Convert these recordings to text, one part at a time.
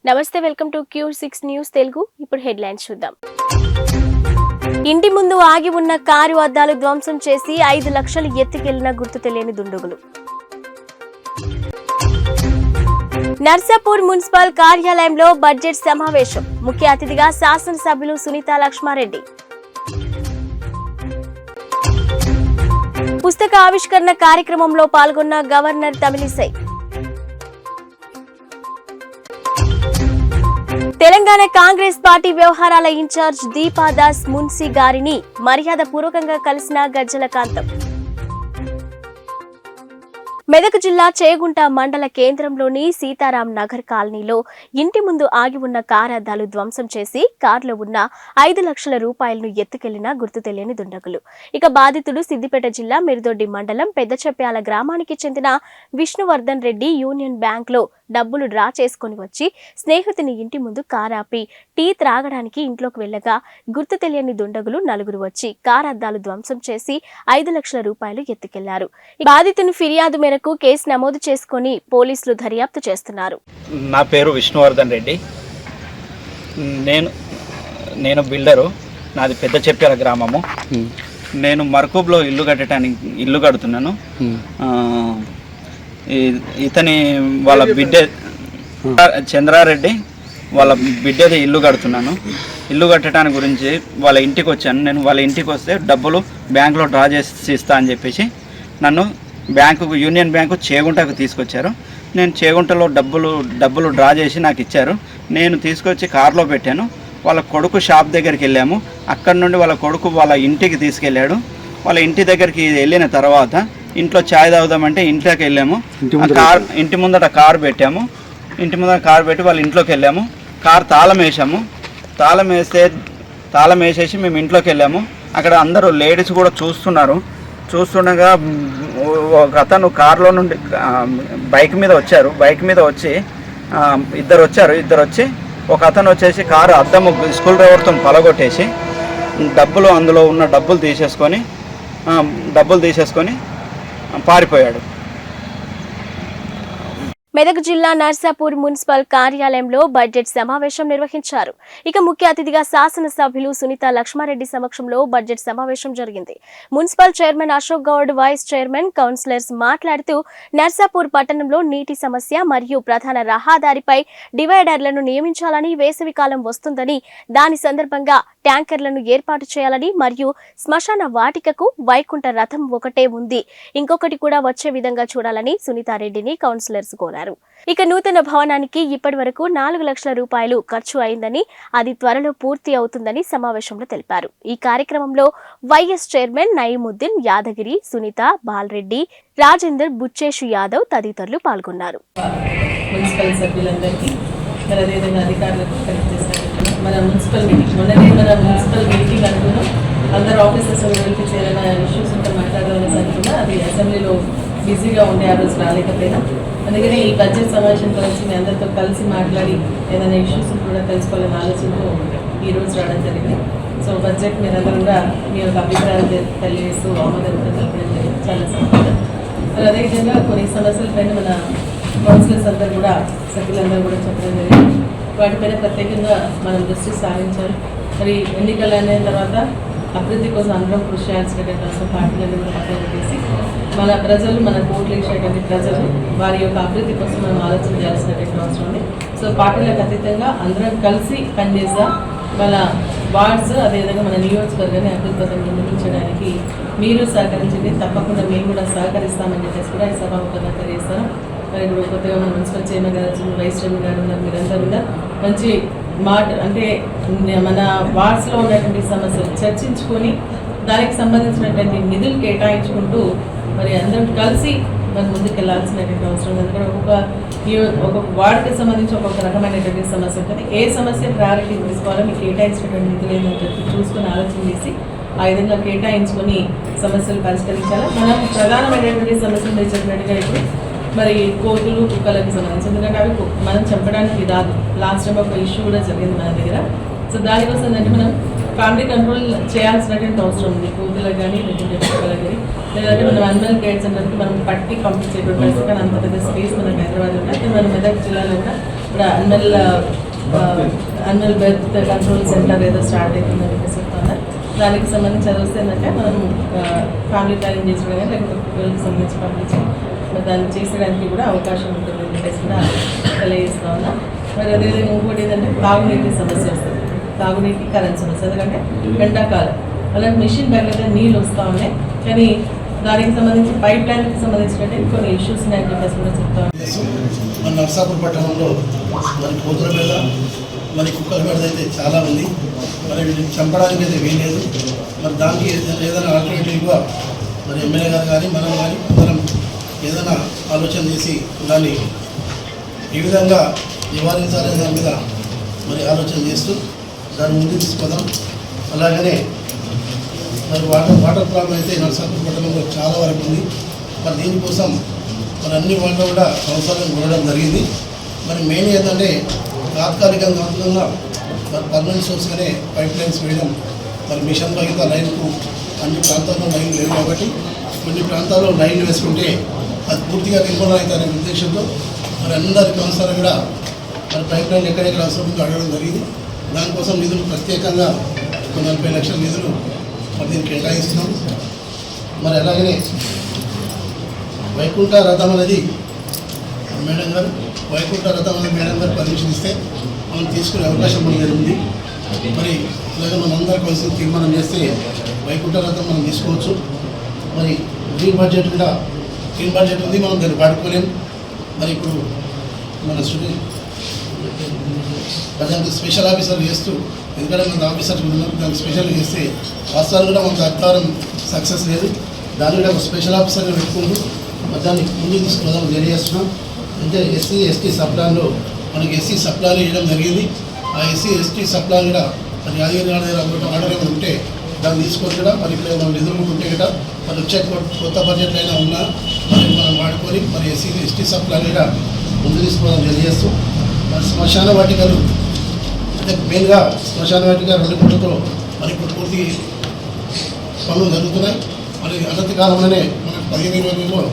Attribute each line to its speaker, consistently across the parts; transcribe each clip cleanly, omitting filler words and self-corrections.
Speaker 1: నమస్తే, welcome to Q6 news Telugu. ఇప్పుడు headlines చూద్దాం. ఇంటి ముందు ఆగి ఉన్న కారు అద్దాలు ధ్వంసం చేసి 5 లక్షలు ఎత్తుకెళ్లిన గుర్తు తెలియని దుండగులు. నర్సాపూర్ మున్సిపల్ కార్యాలయంలో బడ్జెట్ సమావేశం. ముఖ్య అతిథిగా శాసనసభ్యులు సునీత లక్ష్మారెడ్డి. పుస్తక ఆవిష్కరణ కార్యక్రమంలో పాల్గొన్న గవర్నర్ తమిళిసై. తెలంగాణ కాంగ్రెస్ పార్టీ వ్యవహారాల ఇన్ఛార్జ్ దీపాదాస్ మున్సి గారిని మర్యాద పూర్వకంగా కలిసిన గజ్జల కాంతం. మెదక్ జిల్లా చేగుంట మండల కేంద్రంలోని సీతారాం నగర్ కాలనీలో ఇంటి ముందు ఆగి ఉన్న కారు అద్దాలు ధ్వంసం చేసి కారులో ఉన్న 5 లక్షల రూపాయలను ఎత్తుకెళ్లిన గుర్తు తెలియని దుండగులు. ఇక బాధితుడు సిద్దిపేట జిల్లా మిరుదొడ్డి మండలం పెద్దచెప్యాల గ్రామానికి చెందిన విష్ణువర్ధన్ రెడ్డి యూనియన్ బ్యాంక్ లో డబ్బులు డ్రా చేసుకుని వచ్చి స్నేహితుని ఇంటి ముందు కారు ఆపి టీ త్రాగడానికి ఇంట్లోకి వెళ్లగా గుర్తు తెలియని దుండగులు 4 వచ్చి కారు అద్దాలు ధ్వంసం చేసి 5 లక్షల రూపాయలు ఎత్తుకెళ్లారు. బాధితుని ఫిర్యాదు మేరకు కేసు నమోదు చేసుకుని పోలీసులు దర్యాప్తు చేస్తున్నారు.
Speaker 2: నా పేరు విష్ణువర్ధన్ రెడ్డి. నేను బిల్డరు. నాది పెద్ద చెప్పాల గ్రామము. నేను మర్కూబ్లో ఇల్లు కడుతున్నాను. ఇతని వాళ్ళ బిడ్డ చంద్రారెడ్డి వాళ్ళ బిడ్డది ఇల్లు కడుతున్నాను. ఇల్లు కట్టడానికి గురించి వాళ్ళ ఇంటికి వచ్చాను. నేను వాళ్ళ ఇంటికి వస్తే డబ్బులు బ్యాంకులో డ్రా చేసి ఇస్తా అని చెప్పేసి నన్ను యూనియన్ బ్యాంకు చేగుంటకు తీసుకొచ్చారు. నేను చేగుంటలో డబ్బులు డ్రా చేసి నాకు ఇచ్చారు. నేను తీసుకొచ్చి కారులో పెట్టాను. వాళ్ళ కొడుకు షాప్ దగ్గరికి వెళ్ళాము. అక్కడ నుండి వాళ్ళ కొడుకు వాళ్ళ ఇంటికి తీసుకెళ్ళాడు. వాళ్ళ ఇంటి దగ్గరికి వెళ్ళిన తర్వాత ఇంట్లో ఛాయ్ తాగుదామంటే ఇంట్లోకి వెళ్ళాము. ఇంటి ముందట కారు పెట్టాము. ఇంటి ముందర కారు పెట్టి వాళ్ళ ఇంట్లోకి వెళ్ళాము. కారు తాళం వేసేసి మేము ఇంట్లోకి వెళ్ళాము. అక్కడ అందరూ లేడీస్ కూడా చూస్తుండగా ఒక అతను కారులో నుండి బైక్ మీద వచ్చి ఇద్దరు వచ్చి ఒక అతను వచ్చేసి కారు అద్దము స్కూల్ డ్రైవర్తో పలగొట్టేసి అందులో ఉన్న డబ్బులు తీసేసుకొని పారిపోయాడు.
Speaker 1: మెదక్ జిల్లా నర్సాపూర్ మున్సిపల్ కార్యాలయంలో బడ్జెట్ సమావేశం నిర్వహించారు. ఇక ముఖ్య అతిథిగా శాసనసభ్యులు సునీత లక్ష్మారెడ్డి సమక్షంలో బడ్జెట్ సమావేశం జరిగింది. Municipal chairman Ashok Goud, vice chairman, councillors మాట్లాడుతూ నర్సాపూర్ పట్టణంలో నీటి సమస్య మరియు ప్రధాన రహదారిపై డివైడర్లను నియమించాలని, వేసవికాలం వస్తుందని దాని సందర్భంగా ట్యాంకర్లను ఏర్పాటు చేయాలని మరియు శ్మశాన వాటికకు వైకుంఠ రథం ఒకటే ఉంది, ఇంకొకటి కూడా వచ్చే విధంగా చూడాలని సునీతారెడ్డిని కౌన్సిలర్స్ కోరారు. ఇక నూతన భవనానికి ఇప్పటి వరకు 4 లక్షల రూపాయలు ఖర్చు అయిందని, అది త్వరలో పూర్తి అవుతుందని సమావేశంలో తెలిపారు. ఈ కార్యక్రమంలో వైఎస్ చైర్మన్ నయీముద్దీన్, యాదగిరి, సునీత, బాలరెడ్డి, రాజేందర్, బుచ్చేషు యాదవ్ తదితరులు పాల్గొన్నారు.
Speaker 3: అందరు ఆఫీసర్స్ చేయాలన్న ఇష్యూస్ ఉంటే మాట్లాడాలని అనుకున్నా, అది అసెంబ్లీలో బిజీగా ఉండే ఆ రోజు రాలేకపోయినా, అందుకని ఈ బడ్జెట్ సమావేశం గురించి మీ అందరితో కలిసి మాట్లాడి ఏదైనా ఇష్యూస్ కూడా తెలుసుకోవాలని ఆలోచనతో ఈ రోజు రావడం జరిగింది. సో బడ్జెట్ మీరందరూ కూడా మీ యొక్క అభిప్రాయాలు తెలియజేస్తూ ఆమోదం తెలపడం జరిగింది. చాలా సంతోషం. అదేవిధంగా కొన్ని సమస్యలపైన మన కౌన్సిలర్స్ అందరూ కూడా, సభ్యులందరూ కూడా చెప్పడం జరిగింది. వాటిపైన ప్రత్యేకంగా మనం దృష్టి సారించాలి. మరి ఎన్నికలు అయిన తర్వాత అభివృద్ధి కోసం అందరం కృషి చేయాల్సినటువంటి అవసరం పార్టీలను కూడా పక్కన పెట్టేసి మన ప్రజలు, మన ఓట్లు వేసేటువంటి ప్రజలు వారి యొక్క అభివృద్ధి కోసం మనం ఆలోచన చేయాల్సినటువంటి అవసరం ఉంది. సో పార్టీలకు అతీతంగా అందరం కలిసి పనిచేద్దాం. మన వార్డ్స్, అదేవిధంగా మన నియోజకవర్గాన్ని అభివృద్ధి పథకం నిర్మించడానికి మీరు సహకరించండి. తప్పకుండా మేము కూడా సహకరిస్తామని చెప్పేసి కూడా ఈ సభాముఖంగా తెలియజేస్తాను. మరి ఇప్పుడు కొత్తగా మన మున్సిపల్ చైర్మన్ గారు, వైస్ చైర్మన్ గారు ఉన్నారు. మీరందరూ కూడా మంచి అంటే మన వార్డ్స్లో ఉన్నటువంటి సమస్యలు చర్చించుకొని దానికి సంబంధించినటువంటి నిధులు కేటాయించుకుంటూ మరి అందరం కలిసి మనం ముందుకు వెళ్ళాల్సినటువంటి అవసరం. ఎందుకంటే ఒక్కొక్క వార్డుకి సంబంధించి ఒక్కొక్క రకమైనటువంటి సమస్య ఉంటుంది. ఏ సమస్య ప్రయారిటీ తీసుకోవాలో మీకు కేటాయించినటువంటి నిధులు ఏంటని చెప్పి చూసుకొని ఆలోచన చేసి ఆ విధంగా కేటాయించుకొని సమస్యలు పరిష్కరించాలి. మనం ప్రధానమైనటువంటి సమస్యలు మీరు చెప్పినట్టుగా ఇప్పుడు మరి కోతులు, కుక్కలకు సంబంధించి, ఎందుకంటే అవి మనం చంపడానికి రాదు. లాస్ట్ టైం ఒక ఇష్యూ కూడా జరిగింది మన దగ్గర. సో దానికోసం ఏంటంటే మనం ఫ్యామిలీ కంట్రోల్ చేయాల్సినటువంటి అవసరం ఉంది. కోతులకు కానీ, లేదంటే కుక్కలకు కానీ, లేదంటే మనం అనిమల్ కేర్ సెంటర్కి మనం పట్టి పంపించేటువంటి పరిస్థితి. కానీ అంత పెద్ద స్పేస్ మనకు హైదరాబాద్లో ఉన్నాయి. మన మెదక్ జిల్లాలో కూడా ఇప్పుడు అన్వల్ బెర్త్ కంట్రోల్ సెంటర్ ఏదో స్టార్ట్ అవుతుందని చెప్పేసి చెప్తున్నారు. దానికి సంబంధించి చదివిస్తే ఏంటంటే మనం ఫ్యామిలీ ప్లానింగ్ చేసుకోవడం కానీ లేకపోతే పిల్లలకి సంబంధించి పంపించడం మరి దాన్ని చేసేయడానికి కూడా అవకాశం ఉంటుందని చెప్పేసి కూడా తెలియజేస్తూ ఉన్నాం. మరి అదేవిధంగా ఇంకోటి ఏంటంటే తాగునీటి సమస్య వస్తుంది, తాగునీటి కరెంట్ సమస్య. ఎందుకంటే ఎండాకాలం అలాంటి మిషన్ దగ్గర నీళ్ళు వస్తూ ఉన్నాయి, కానీ దానికి సంబంధించి పైప్ లైన్కి సంబంధించినటువంటి కొన్ని ఇష్యూస్ ఉన్నాయని చెప్పేసి కూడా చెప్తా ఉన్నాం.
Speaker 4: మన నర్సాపూర్ పట్టణంలో మరి కోతుల మీద మరి కుక్కల మీద అయితే చాలా ఉంది. మరి వీటిని చంపడానికి అయితే వీలేదు. మరి దానికి ఏదైనా ఆల్టర్నేటివ్గా మరి ఎమ్మెల్యే గారు కానీ మనం కానీ అందరం ఏదైనా ఆలోచన చేసి దాన్ని ఏ విధంగా నివారించాలనే దాని మీద మరి ఆలోచన చేస్తూ దాన్ని ముందుకు తీసుకుందాం. అలాగనే మరి వాటర్ ప్రాబ్లం అయితే నర్సాపూర్ పట్టణంలో చాలా వరకు ఉంది. మరి దీనికోసం మరి అన్ని వాటిలో కూడా సంవత్సరాలు ఉండడం జరిగింది. మరి మెయిన్ ఏంటంటే తాత్కాలికంగా మరి పర్మనెంట్ సోర్స్గానే పైప్ లైన్స్ వేయడం, మరి మిషన్ బయట లైన్కు అన్ని ప్రాంతాల్లో లైన్లు లేవు కాబట్టి కొన్ని ప్రాంతాల్లో లైన్లు వేసుకుంటే అది పూర్తిగా నిర్మూలన అవుతారనే ఉద్దేశంతో మరి అందరి కౌన్సిలర్ కూడా మరి పైప్ లైన్ ఎక్కడెక్కడ అవసరం ఉందో అడగడం జరిగింది. దానికోసం నిధులు ప్రత్యేకంగా 40 లక్షల నిధులు మరి దీన్ని కేటాయిస్తున్నాం. మరి అలాగనే వైకుంఠ రథం అనేది మేడం గారు మేడం గారు పర్మిషన్ ఇస్తే మనం తీసుకునే అవకాశం మనకి ఉంది. మరి అలాగే మనందరూ కలిసి తీర్మానం చేస్తే వైకుంఠ రథం మనం తీసుకోవచ్చు. మరి గ్రీన్ బడ్జెట్ ఉంది, మనం దాన్ని వాడుకోలేము. మరి ఇప్పుడు మన స్టూడెంట్ ప్రజెంట్ స్పెషల్ ఆఫీసర్ చేస్తూ ఎందుకంటే మన ఆఫీసర్ ఉన్నప్పుడు దాన్ని స్పెషల్ చేస్తే వాస్తవాలు కూడా మనకు అధికారం సక్సెస్ లేదు. దాన్ని కూడా ఒక స్పెషల్ ఆఫీసర్గా పెట్టుకుంటూ దాన్ని ముందుకు తీసుకుని తెలియజేస్తున్నాం. అంటే ఎస్సీ ఎస్టీ సప్లాన్లో మనకి ఎస్సీ సప్లాన్ ఇవ్వడం జరిగింది. ఆ ఎస్సీ ఎస్టీ సప్లాన్ కూడా మరి యాదగిరి దగ్గర ఆర్డర్ ఏమైనా ఉంటే దాన్ని తీసుకొని కూడా మరి ఇక్కడ మనం నిధులు ఉంటే కూడా మరి వచ్చే కొత్త బడ్జెట్లు అయినా ఉన్నా మరి మనం వాడుకొని మరి ఎస్సీ ఎస్టీ సప్లాన్ కూడా ముందు తీసుకోవడం తెలియజేస్తూ మరి శ్మశాన వాటికలు అంటే మెయిన్గా శ్మశాన వాటిక 2 కోట్లతో మరి ఇప్పుడు పూర్తి పనులు జరుగుతున్నాయి. మరి అనతి కాలంలోనే మనకు 15-20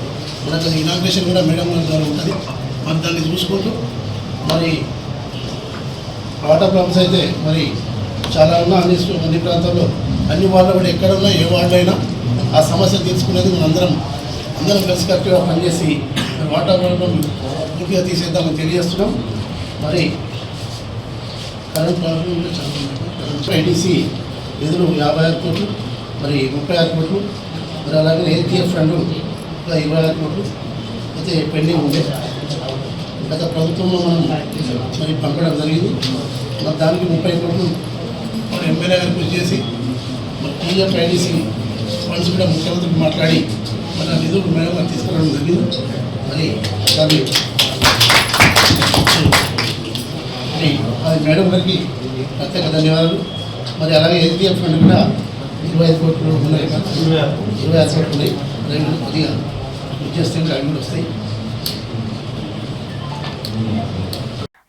Speaker 4: మనకు ఇనాగ్రేషన్ కూడా మేడం ద్వారా ఉంటుంది. మరి దాన్ని చూసుకుంటూ మరి వాటర్ ప్రాబ్లమ్స్ అయితే మరి చాలా ఉన్నా అన్ని ప్రాంతాల్లో అన్ని వార్డులు కూడా ఎక్కడ ఉన్నా ఏ వార్డులో అయినా ఆ సమస్య తీర్చుకునేది మనం అందరం కలిసి కరెక్ట్గా పనిచేసి వాటర్ ప్రాబ్లం పూర్తిగా తీసేద్దామని తెలియజేస్తున్నాం. మరి కరెంట్ ప్రాబ్లం కూడా చాలా ఉన్నాయి. ఐటీసీ నిధులు 56 కోట్లు, మరి 36 కోట్లు, మరి అలాగే ఏటీఎఫ్ ఫండ్ 26 కోట్లు అయితే పెండింగ్ ఉంది. గత ప్రభుత్వంలో మనం మరి పంపడం జరిగింది. మరి దానికి 30 కోట్లు మరి ఎమ్మెల్యే గారు కృషి చేసి మరి టీఎఫ్ ఐటీసీ ఫండ్స్ కూడా ముఖ్యమంత్రికి మాట్లాడి మరి ఆ నిధులు మేడం తీసుకురావడం జరిగింది. మరి దాన్ని అది మేడం గారికి ప్రత్యేక ధన్యవాదాలు. మరి అలాగే ఎస్డిఎఫ్ ఫండ్ కూడా 25 కోట్లు ఉన్నాయి, 26 కోట్లు ఉన్నాయి. రైలు కొద్దిగా చేస్తే అవి కూడా వస్తాయి.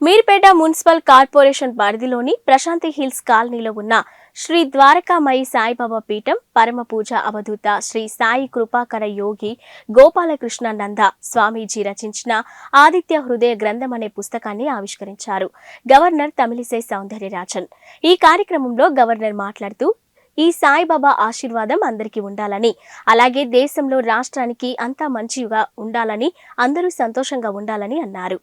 Speaker 1: మీర్పేట మున్సిపల్ కార్పొరేషన్ పరిధిలోని ప్రశాంతి హిల్స్ కాలనీలో ఉన్న శ్రీ ద్వారకామయి సాయిబాబా పీఠం పరమ పూజ అవధూత శ్రీ సాయి కృపాకర యోగి గోపాలకృష్ణానంద స్వామీజీ రచించిన ఆదిత్య హృదయ గ్రంథం అనే పుస్తకాన్ని ఆవిష్కరించారు గవర్నర్ తమిళిసై సౌందర్యరాజన్. ఈ కార్యక్రమంలో గవర్నర్ మాట్లాడుతూ ఈ సాయిబాబా ఆశీర్వాదం అందరికీ ఉండాలని, అలాగే దేశంలో రాష్ట్రానికి అంతా మంచిగా ఉండాలని, అందరూ సంతోషంగా ఉండాలని అన్నారు.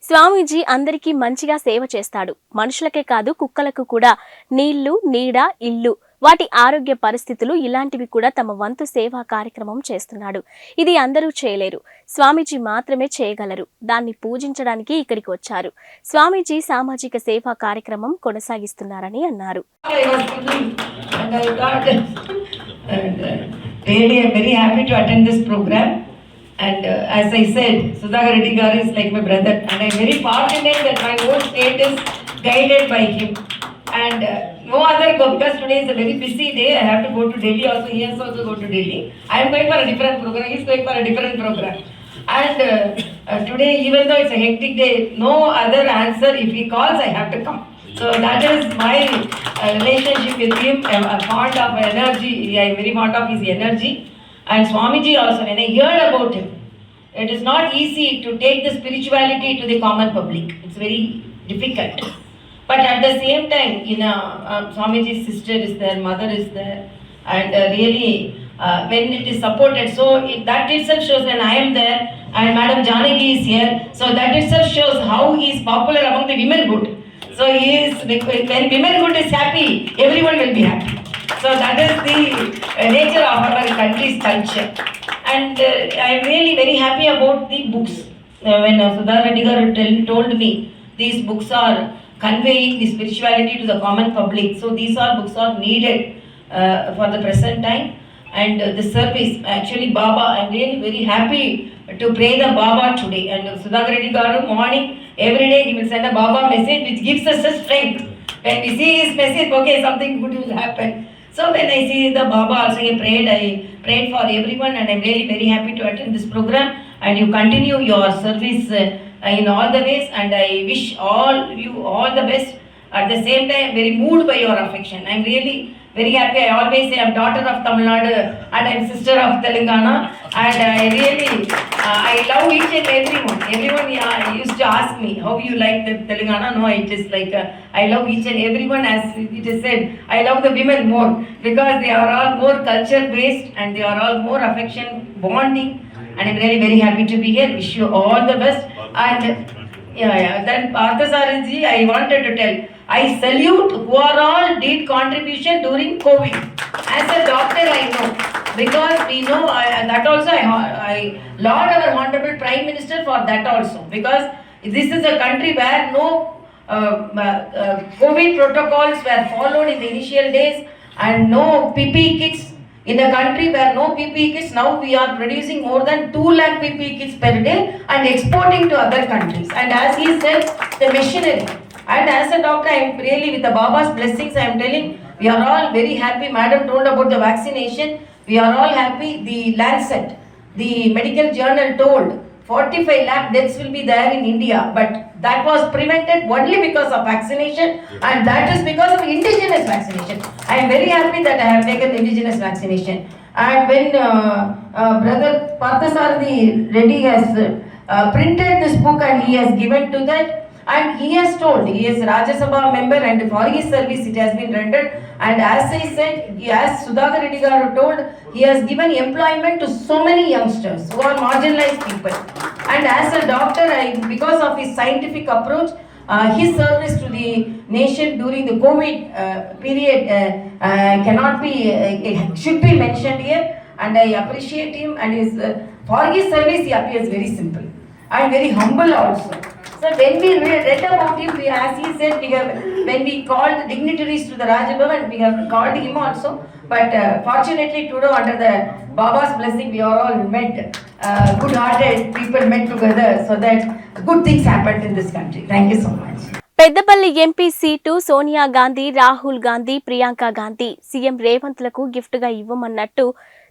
Speaker 1: స్వామీజీ అందరికీ మంచిగా సేవ చేస్తాడు. మనుషులకే కాదు కుక్కలకు కూడా నీళ్లు, నీడ, ఇల్లు, వాటి ఆరోగ్య పరిస్థితులు ఇలాంటివి కూడా తమ వంతు సేవా కార్యక్రమం చేస్తున్నాడు. ఇది అందరూ చేయలేరు, స్వామీజీ మాత్రమే చేయగలరు. దాన్ని పూజించడానికి ఇక్కడికి వచ్చారు. స్వామీజీ సామాజిక సేవా కార్యక్రమం కొనసాగిస్తున్నారని అన్నారు.
Speaker 5: And as I said, Sudhakar Reddy Garu is like my brother, and I am very fortunate that my whole state is guided by him. And no other go, because today is a very busy day. I have to go to Delhi also. He has also go to Delhi. I am going for a different program. He is going for a different program. And today, even though it's a hectic day, no other answer. If he calls, I have to come. So that is my relationship with him. I am fond of energy. I am very fond of his energy. And Swamiji also, when I heard about him, it is not easy to take the spirituality to the common public. It's It's very difficult. But at the same time, Swamiji's sister is there, mother is there, and really when it is supported, so that itself shows when I am there and Madam Janaki is here, so that itself shows how he is popular among the womenhood. So he is, when womenhood is happy, everyone will be happy. So that is the nature of our country's culture. And I am really very happy about the books. When Sudha Reddy garu told me these books are conveying the spirituality to the common public. So these books are needed for the present time. And the service, actually Baba, I am really very happy to pray the Baba today. And Sudha Reddy garu morning, every day he will send a Baba message which gives us a strength. When we see his message, okay, something good will happen. So when I see the Baba also I prayed for everyone, and I am really very happy to attend this program, and you continue your service in all the ways, and I wish all you all the best. At the same time, very moved by your affection. I am really very happy. I always say I am daughter of Tamil Nadu and I am sister of Telangana, and I really I love each and everyone. Everyone used to ask me how you like the Telangana. No, it is like I love each and everyone. As it is said, I love the women more because they are all more culture based and they are all more affection bonding. And I am really very happy to be here. Wish you all the best. And then Parthasarathi, I wanted to tell, I salute who are all did contribution during COVID. As a doctor, I know, because we know that also I laud our Honorable Prime Minister for that also, because this is a country where no COVID protocols were followed in the initial days, and no PPE kits. In a country where no PPE kits, now we are producing more than 2 lakh PPE kits per day and exporting to other countries. And as he said, the machinery. And as a doctor, I am really, with the Baba's blessings, I am telling, we are all very happy. Madam told about the vaccination. We are all happy. The Lancet, the medical journal told 45 lakh deaths will be there in India. But that was prevented only because of vaccination, and that is because of indigenous vaccination. I am very happy that I have taken indigenous vaccination. And when Brother Parthasarathi Reddy has printed this book and he has given to that, and he has told, he is Rajya Sabha member, and for his service it has been rendered. And as I said, as Sudhakar Reddy garu told, he has given employment to so many youngsters who are marginalized people. And as a doctor, because of his scientific approach, his service to the nation during the COVID period cannot be, should be mentioned here. And I appreciate him, and for his service he appears very simple and very humble also. So when we read about him, as he said, when we called dignitaries to the Raj Bhavan, we have called him also. But fortunately today, under the Baba's blessing, we are all met, good-hearted people met together, so that good things happened in this country. Thank you so much.
Speaker 1: Peddapalli MP seat Sonia Gandhi, Rahul Gandhi, Priyanka Gandhi CM Revanth లకు gift గా ఇవ్వమన్నట్టు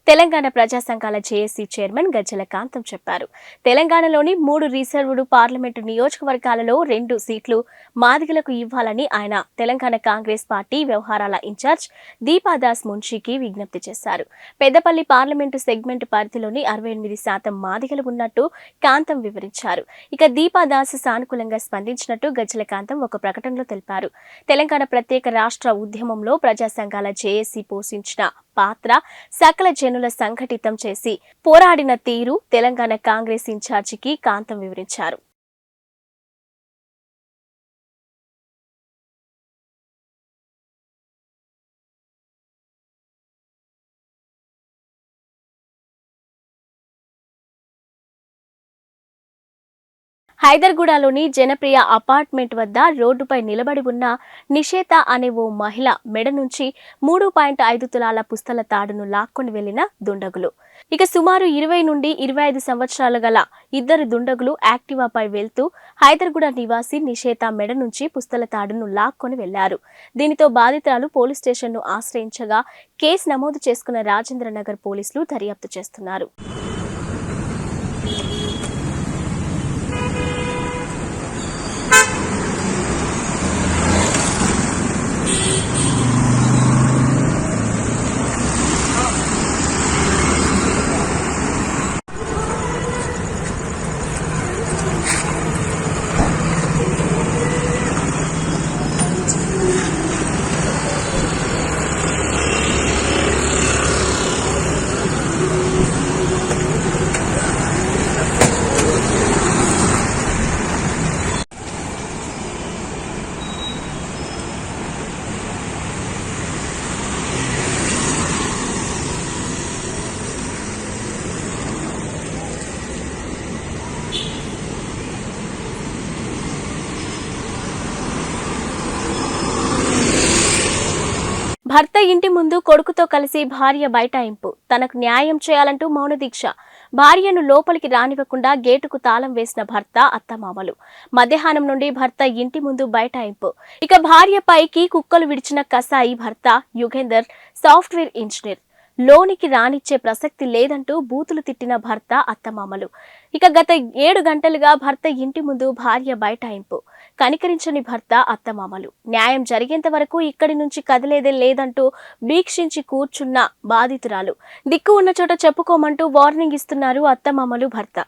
Speaker 1: తెలంగాణ ప్రజా సంఘాల JAC chairman గజ్జల కాంతం చెప్పారు. తెలంగాణలోని 3 reserved parliament నియోజకవర్గాలలో 2 సీట్లు మాదిగలకు ఇవ్వాలని ఆయన తెలంగాణ కాంగ్రెస్ పార్టీ వ్యవహారాల ఇన్ఛార్జ్ దీపాదాస్ మున్షీకి విజ్ఞప్తి చేశారు. పెద్దపల్లి పార్లమెంటు సెగ్మెంట్ పరిధిలోని 68% మాదిగలు ఉన్నట్టు కాంతం వివరించారు. ఇక దీపాదాస్ సానుకూలంగా స్పందించినట్టు గజ్జల కాంతం ఒక ప్రకటనలో తెలిపారు. తెలంగాణ ప్రత్యేక రాష్ట్ర ఉద్యమంలో ప్రజా సంఘాల జేఏసీ పోషించిన పాత్ర, సకల జనుల సంఘటితం చేసి పోరాడిన తీరు తెలంగాణ కాంగ్రెస్ ఇన్ఛార్జికి కాంతం వివరించారు. హైదర్గూడలోని జనప్రియ అపార్ట్మెంట్ వద్ద రోడ్డుపై నిలబడి ఉన్న నిషేత అనే ఓ మహిళ మెడ నుంచి 3.5 తులాల పుస్తల తాడును లాక్కొని వెళ్లిన దుండగులు. ఇక సుమారు 20 నుండి 25 సంవత్సరాలు గల 2 దుండగులు యాక్టివాపై వెళ్తూ హైదర్గూడ నివాసి నిషేత మెడ నుంచి పుస్తల తాడును లాక్కొని వెళ్లారు. దీనితో బాధితురాలు పోలీస్ స్టేషన్ను ఆశ్రయించగా కేసు నమోదు చేసుకున్న రాజేంద్రనగర్ పోలీసులు దర్యాప్తు చేస్తున్నారు. భర్త ఇంటి ముందు కొడుకుతో కలిసి భార్య బైఠాయింపు. తనకు న్యాయం చేయాలంటూ మౌన దీక్ష. భార్యను లోపలికి రానివ్వకుండా గేటుకు తాళం వేసిన భర్త, అత్తమామలు. మధ్యాహ్నం నుండి భర్త ఇంటి ముందు బైఠాయింపు. ఇక భార్యపైకి కుక్కలు విడిచిన కసాయి భర్త యుగేందర్, సాఫ్ట్వేర్ ఇంజనీర్. లోనికి రానిచ్చే ప్రసక్తి లేదంటూ బూతులు తిట్టిన భర్త, అత్తమామలు. ఇక గత 7 గంటలుగా భర్త ఇంటి ముందు భార్య బైఠాయింపు. కనికరించని భర్త, అత్తమామలు. న్యాయం జరిగేంత వరకు ఇక్కడి నుంచి కదిలేదే లేదంటూ భీక్షించి కూర్చున్న బాధితురాలు. దిక్కు ఉన్న చోట చెప్పుకోమంటూ వార్నింగ్ ఇస్తున్నారు అత్తమామలు, భర్త.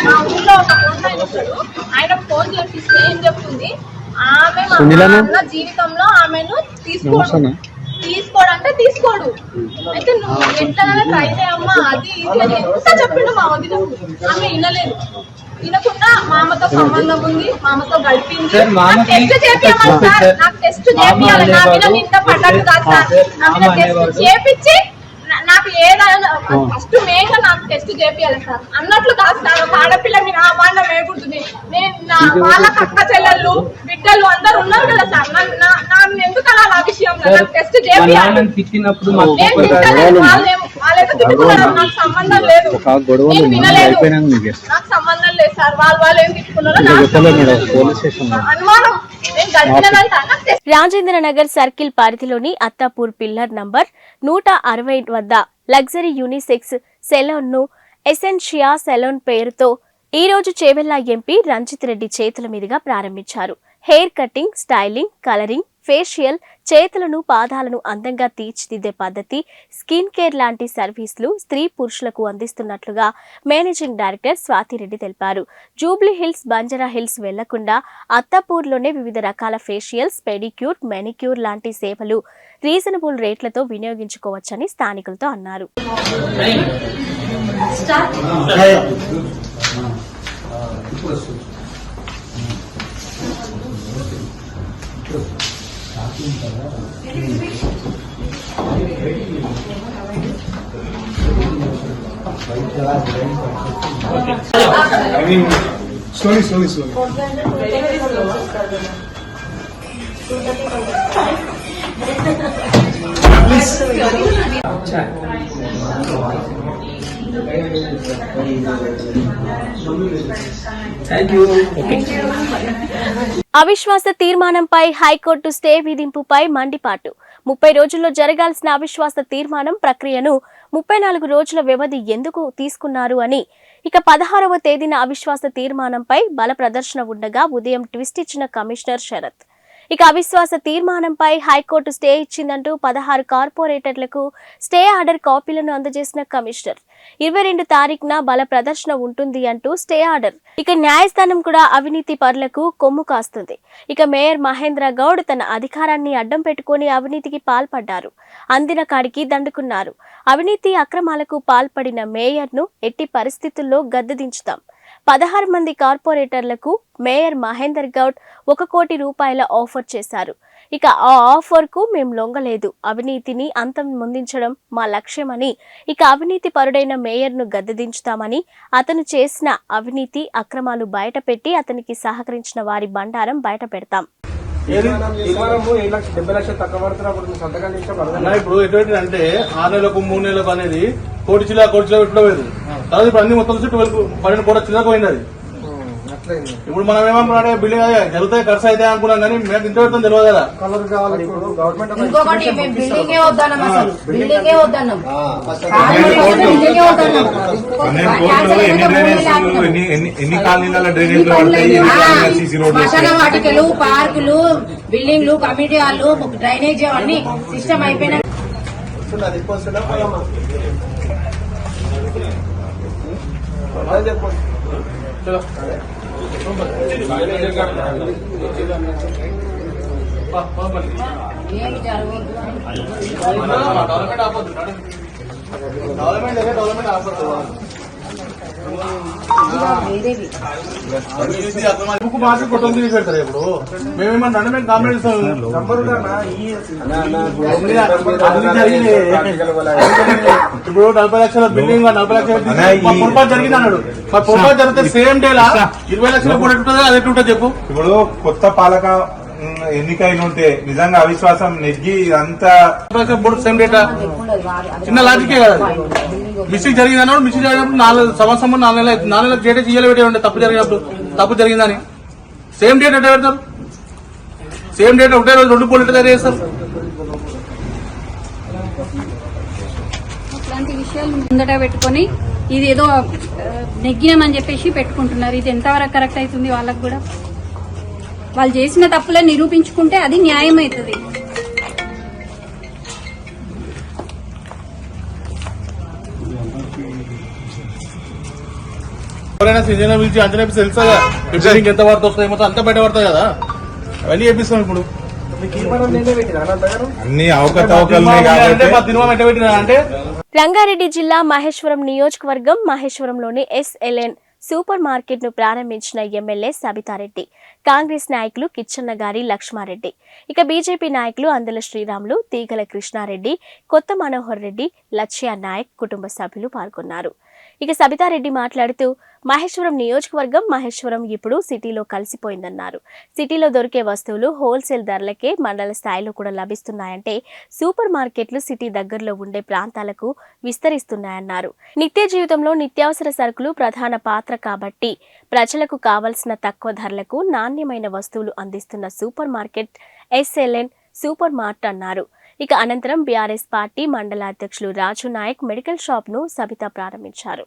Speaker 6: మా ఊళ్ళో ఒక ఉంటాడు, ఆయన ఫోన్ చేపిస్తే ఏం చెప్తుంది, ఆమె మా జీవితంలో ఆమెను తీసుకోడంటే తీసుకోడు. అయితే నువ్వు ఎట్లా ట్రై చేయమ్మా, అది ఇది అని ఎంత చెప్పిండు మా వదిన. ఆమె వినలేదు. వినకుండా మామతో సంబంధం ఉంది, మామతో గడిపింది. టెస్ట్ చేపియాలి సార్, నాకు టెస్ట్ చేపియాలి, నా మీద నింద పడ్డట్టు కాదు సార్, నా మీద టెస్ట్ చేపించి నాకు ఏదైనా ఫస్ట్ మెయిన్ గా నాకు టెస్ట్ చేపియాలి సార్ అన్నట్లు కాదు సార్. ఒక ఆడపిల్ల మీరు ఆ బాండ వేయకూడదు. నేను వాళ్ళ అక్క చెల్లెళ్ళు బిడ్డలు అందరు ఉన్నారు కదా సార్, నన్ను ఎందుకు అలా ఆ విషయంలో నాకు టెస్ట్ చేపియాలి. నేను తిట్టలేదు, వాళ్ళేదో తిట్టుకున్నారు, నాకు సంబంధం లేదు, నేను వినలేదు, నాకు సంబంధం లేదు సార్. వాళ్ళు ఏం తిట్టుకున్నారో అనుమానం. నేను గడిపినంత
Speaker 1: రాజేంద్ర నగర్ సర్కిల్ పరిధిలోని అత్తాపూర్ పిల్లర్ నంబర్ 160 వద్ద లగ్జరీ యూనిసెక్స్ సెలూన్ ను ఎసెన్షియా సెలూన్ పేరుతో ఈ రోజు చేవెళ్ల ఎంపీ రంజిత్ రెడ్డి చేతుల మీదుగా ప్రారంభించారు. Hair cutting, styling, colouring, facial, చేతులను పాదాలను అందంగా తీర్చిదిద్దే పద్ధతి, స్కిన్ కేర్ లాంటి సర్వీసులు స్త్రీ పురుషులకు అందిస్తున్నట్లుగా మేనేజింగ్ డైరెక్టర్ స్వాతిరెడ్డి తెలిపారు. జూబ్లీ హిల్స్, బంజారా హిల్స్ వెళ్లకుండా అత్తాపూర్లోనే వివిధ రకాల ఫేషియల్స్, పెడిక్యూర్, మెనిక్యూర్ లాంటి సేవలు రీజనబుల్ రేట్లతో వినియోగించుకోవచ్చని స్థానికులతో అన్నారు.
Speaker 7: Slowly. Thank you.
Speaker 1: అవిశ్వాస తీర్మానంపై హైకోర్టు స్టే విధింపుపై మండిపాటు. 30 రోజుల్లో జరగాల్సిన అవిశ్వాస తీర్మానం ప్రక్రియను 34 రోజుల వ్యవధి ఎందుకు తీసుకున్నారు అని. ఇక 16వ తేదీన అవిశ్వాస తీర్మానంపై బల ప్రదర్శన ఉండగా ఉదయం ట్విస్ట్ ఇచ్చిన కమిషనర్ శరత్. ఇక అవిశ్వాస తీర్మానంపై హైకోర్టు స్టే ఇచ్చిందంటూ 16 కార్పొరేటర్లకు స్టే ఆర్డర్ కాపీలను అందజేసిన కమిషనర్. 22 తారీఖున బల ప్రదర్శన ఉంటుంది అంటూ స్టే ఆర్డర్. ఇక న్యాయస్థానం కూడా అవినీతి పరులకు కొమ్ము కాస్తుంది. ఇక మేయర్ మహేంద్ర గౌడ్ తన అధికారాన్ని అడ్డం పెట్టుకుని అవినీతికి పాల్పడ్డారు. అందిన కాడికి దండుకున్నారు. అవినీతి అక్రమాలకు పాల్పడిన మేయర్ను ఎట్టి పరిస్థితుల్లో గద్దె దించుతాం. 16 మంది కార్పొరేటర్లకు మేయర్ మహేందర్ గౌడ్ 1 కోటి రూపాయల ఆఫర్ చేశారు. ఇక ఆ ఆఫర్ కు మేము లొంగలేదు. అవినీతిని అంతమొందించడం మా లక్ష్యమని, ఇక అవినీతి పరుడైన మేయర్ ను గద్దెదించుతామని, అతను చేసిన అవినీతి అక్రమాలు బయటపెట్టి అతనికి సహకరించిన వారి బండారం బయట పెడతాం.
Speaker 7: ఇప్పుడు ఎటువంటి అంటే 6 నెలలకు 3 నెలలకు అనేది కోటి చిల్ల ఇట్లా పోయింది. తర్వాత ఇప్పుడు అన్ని మొత్తం 12 కోట్ల చిల్లరకు పోయింది. అది ఇప్పుడు మనం ఏమనుకున్నాడే బిల్డింగ్ జరుగుతాయి ఖర్చు అయితే అనుకున్నాం కానీ మేము ఇంత పెడతాం తెలియదు కదా.
Speaker 5: ఇంకొకటి మేము బిల్డింగే వద్దన్నాం, అసలు బిల్డింగే వద్దన్నాం. శ్మశాన వాటికలు, పార్కులు, బిల్డింగ్లు, కమిటీ హాళ్ళు, డ్రైనేజ్ అన్ని సిస్టమ్ అయిపోయినా ఏమి జరగదు.
Speaker 7: బుక్ మార్చి కొట్టం తీసి పెడతారు. ఇప్పుడు మేమేమన్నా మేము కాంప్లైంట్ ఇప్పుడు 40 లక్షల బిల్డింగ్ 40 లక్షల పొరపాటు జరిగింది అన్నాడు. మరి పొరపాటు జరిగితే సేమ్ డేలా 20 లక్షలు కూడా ఉంటుంది. అది ఎట్లుంటుంది చెప్పు.
Speaker 8: ఇప్పుడు కొత్త పాలక ఎన్నికైన ఉంటే నిజంగా అవిశ్వాసం నెగ్గి అంతా
Speaker 7: సేమ్ డేటా చిన్న లాజికే కదా. మిస్టేక్ జరిగింది అన్నాడు. మిస్టేక్ జరిగినప్పుడు 4 సంవత్సరం 4 నెలల డేటా చేయలే పెట్టే తప్పు జరిగినప్పుడు తప్పు జరిగిందని సేమ్ డేట్ ఎట్లా పెడతారు? సేమ్ డేట్ ఒకటే రోజు 2 పోలీసులు తయారు చేస్తారు.
Speaker 9: అట్లాంటి విషయాలు ముందట పెట్టుకొని ఇది ఏదో నెగ్గినామని చెప్పేసి పెట్టుకుంటున్నారు. ఇది ఎంతవరకు కరెక్ట్ అవుతుంది? వాళ్ళకు కూడా వాళ్ళు చేసిన తప్పులే నిరూపించుకుంటే అది న్యాయం అవుతుంది.
Speaker 7: ఎవరైనా సీజన్ పిలిచి అంచనా తెలుసా ఎంత వార్త వస్తాయి మొత్తం అంతా బయట పడతాయి కదా. అవన్నీ చేపిస్తాం. ఇప్పుడు
Speaker 8: అన్ని అవకతవకలు
Speaker 7: అంటే
Speaker 1: రంగారెడ్డి జిల్లా మహేశ్వరం నియోజకవర్గం మహేశ్వరంలోని ఎస్ఎల్ఎన్ సూపర్ మార్కెట్ ను ప్రారంభించిన ఎమ్మెల్యే సబితారెడ్డి, కాంగ్రెస్ నాయకులు కిచ్చన్న గారి లక్ష్మారెడ్డి, ఇక బీజేపీ నాయకులు అందల శ్రీరాములు, తీగల కృష్ణారెడ్డి, కొత్త మనోహర్ రెడ్డి, లక్ష్య నాయక్ కుటుంబ సభ్యులు పాల్గొన్నారు. ఇక సబితారెడ్డి మాట్లాడుతూ మహేశ్వరం నియోజకవర్గం మహేశ్వరం ఇప్పుడు సిటీలో కలిసిపోయిందన్నారు. సిటీలో దొరికే వస్తువులు హోల్సేల్ ధరలకే మండల స్థాయిలో కూడా లభిస్తున్నాయంటే సూపర్ మార్కెట్లు సిటీ దగ్గరలో ఉండే ప్రాంతాలకు విస్తరిస్తున్నాయన్నారు. నిత్య జీవితంలో నిత్యావసర సరుకులు ప్రధాన పాత్ర కాబట్టి ప్రజలకు కావలసిన తక్కువ ధరలకు నాణ్యమైన వస్తువులు అందిస్తున్న super market SLN super mart అన్నారు. ఇక అనంతరం బీఆర్ఎస్ పార్టీ మండల అధ్యక్షులు రాజు నాయక్ మెడికల్ షాప్ ను సబిత ప్రారంభించారు.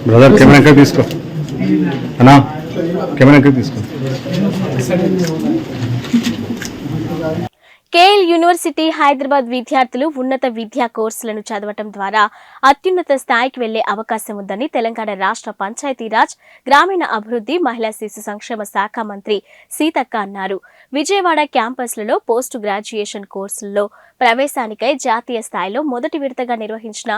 Speaker 8: బ్రదర్ కెమెరా తీసుకో అన్నా, కెమెరా తీసుకో.
Speaker 1: కేఎల్ యూనివర్సిటీ హైదరాబాద్ విద్యార్థులు ఉన్నత విద్యా కోర్సులను చదవటం ద్వారా అత్యున్నత స్థాయికి వెళ్లే అవకాశం ఉందని తెలంగాణ రాష్ట్ర పంచాయతీరాజ్ గ్రామీణ అభివృద్ధి మహిళా శిశు సంక్షేమ శాఖ మంత్రి సీతక్క అన్నారు. విజయవాడ క్యాంపస్లలో పోస్ట్ గ్రాడ్యుయేషన్ కోర్సుల్లో ప్రవేశానికై జాతీయ స్థాయిలో మొదటి విడతగా నిర్వహించిన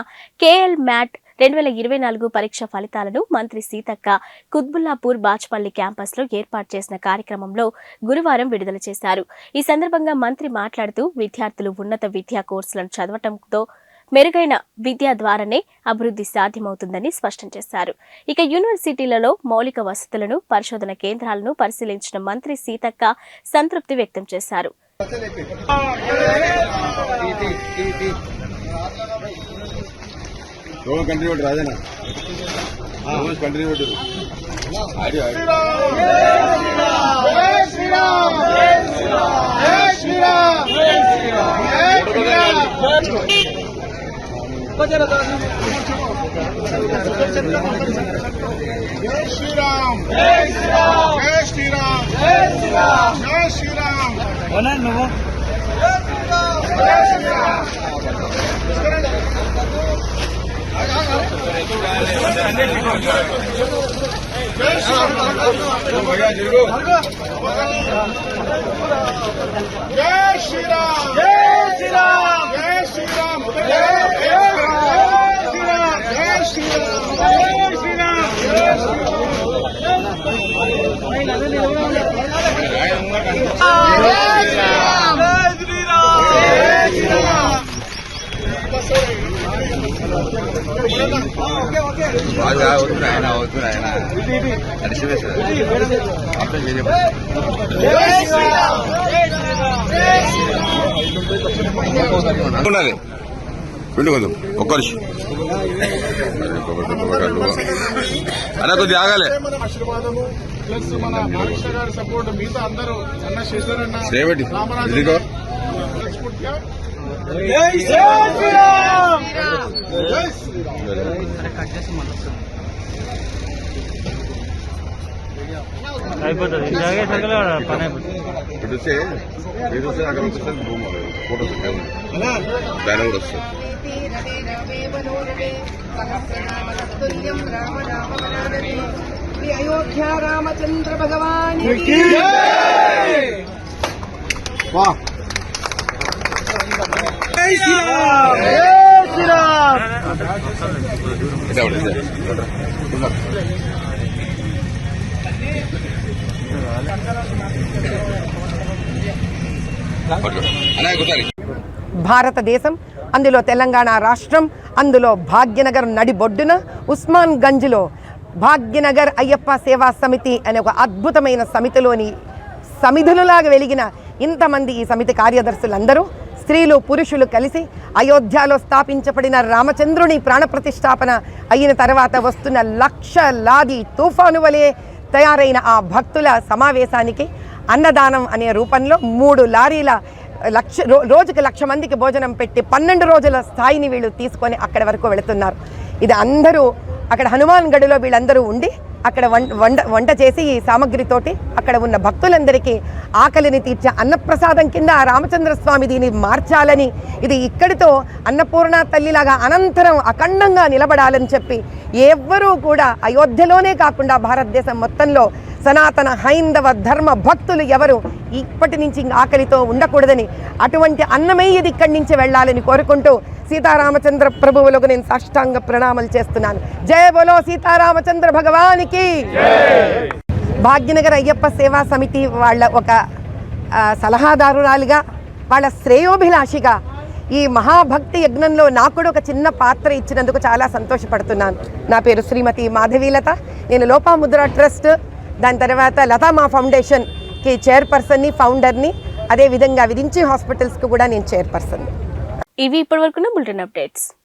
Speaker 1: కేఎల్ మ్యాట్ 2024 పరీక్ష ఫలితాలను మంత్రి సీతక్క కుత్బుల్లాపూర్ బాచ్పల్లి క్యాంపస్లో ఏర్పాటు చేసిన కార్యక్రమంలో గురువారం విడుదల చేశారు. ఈ సందర్భంగా మంత్రి మాట్లాడుతూ విద్యార్థులు ఉన్నత విద్యా కోర్సులను చదవటంతో మెరుగైన విద్య ద్వారానే అభివృద్ధి సాధ్యమవుతుందని స్పష్టం చేశారు. ఇక యూనివర్సిటీలలో మౌలిక వసతులను, పరిశోధన కేంద్రాలను పరిశీలించిన మంత్రి సీతక్క సంతృప్తి వ్యక్తం చేశారు.
Speaker 8: రాజనా
Speaker 10: ఉండాలి పిండి కొంచెం ఒక్క నిమిషం అలా కొద్దిగా ఆగాలి.
Speaker 7: ప్లస్ మన బాలకృష్ణ గారి సపోర్ట్ మిగతా అందరూ అన్న శేషర్ అన్న
Speaker 10: శ్రేవటి ఇదిగో
Speaker 11: అయిపోతుంది పని
Speaker 10: ఇటు వస్తే అక్కడ వస్తుంది ఫోటో బ్యానర్ కూడా వస్తుంది.
Speaker 6: అయోధ్య రామచంద్ర భగవాన్
Speaker 12: భారతదేశం, అందులో తెలంగాణ రాష్ట్రం, అందులో భాగ్యనగర్ నడిబొడ్డున ఉస్మాన్ గంజ్లో భాగ్యనగర్ అయ్యప్ప సేవా సమితి అనే ఒక అద్భుతమైన సమితిలోని సమిధులులాగా వెలిగిన ఇంతమంది ఈ సమితి కార్యదర్శులందరూ స్త్రీలు పురుషులు కలిసి అయోధ్యలో స్థాపించబడిన రామచంద్రుని ప్రాణప్రతిష్ఠాపన అయిన తర్వాత వస్తున్న లక్షలాది తుఫాను వలె తయారైన ఆ భక్తుల సమావేశానికి అన్నదానం అనే రూపంలో 3 లారీల రోజుకి 1,00,000 మందికి భోజనం పెట్టి 12 రోజుల స్థాయిని వీళ్ళు తీసుకొని అక్కడి వరకు వెళుతున్నారు. ఇది అందరూ అక్కడ హనుమాన్ గడిలో వీళ్ళందరూ ఉండి అక్కడ వంట చేసి ఈ సామగ్రితోటి అక్కడ ఉన్న భక్తులందరికీ ఆకలిని తీర్చే అన్నప్రసాదం కింద ఆ రామచంద్ర స్వామి దీన్ని మార్చాలని, ఇది ఇక్కడితో అన్నపూర్ణ తల్లిలాగా అనంతరం అఖండంగా నిలబడాలని చెప్పి ఎవ్వరూ కూడా అయోధ్యలోనే కాకుండా భారతదేశం మొత్తంలో సనాతన హైందవ ధర్మ భక్తులు ఎవరు ఇప్పటి నుంచి ఆకలితో ఉండకూడదని, అటువంటి అన్నమే ఇది ఇక్కడి నుంచి వెళ్ళాలని కోరుకుంటూ సీతారామచంద్ర ప్రభువులకు నేను సాష్టాంగ ప్రణామాలు చేస్తున్నాను. జయ బోలో సీతారామచంద్ర భగవానికి. భాగ్యనగర్ అయ్యప్ప సేవా సమితి వాళ్ళ ఒక సలహాదారురాలుగా, వాళ్ళ శ్రేయోభిలాషిగా ఈ మహాభక్తి యజ్ఞంలో నాకు కూడా ఒక చిన్న పాత్ర ఇచ్చినందుకు చాలా సంతోషపడుతున్నాను. నా పేరు శ్రీమతి మాధవీలత. నేను లోపాముద్ర ట్రస్ట్, దాని తర్వాత లతామా ఫౌండేషన్కి చైర్పర్సన్ని, ఫౌండర్ని, అదేవిధంగా విరించి హాస్పిటల్స్కి కూడా నేను చైర్పర్సన్.
Speaker 1: ఇవి ఇప్పటివరకున్న బులెటిన్ అప్డేట్స్.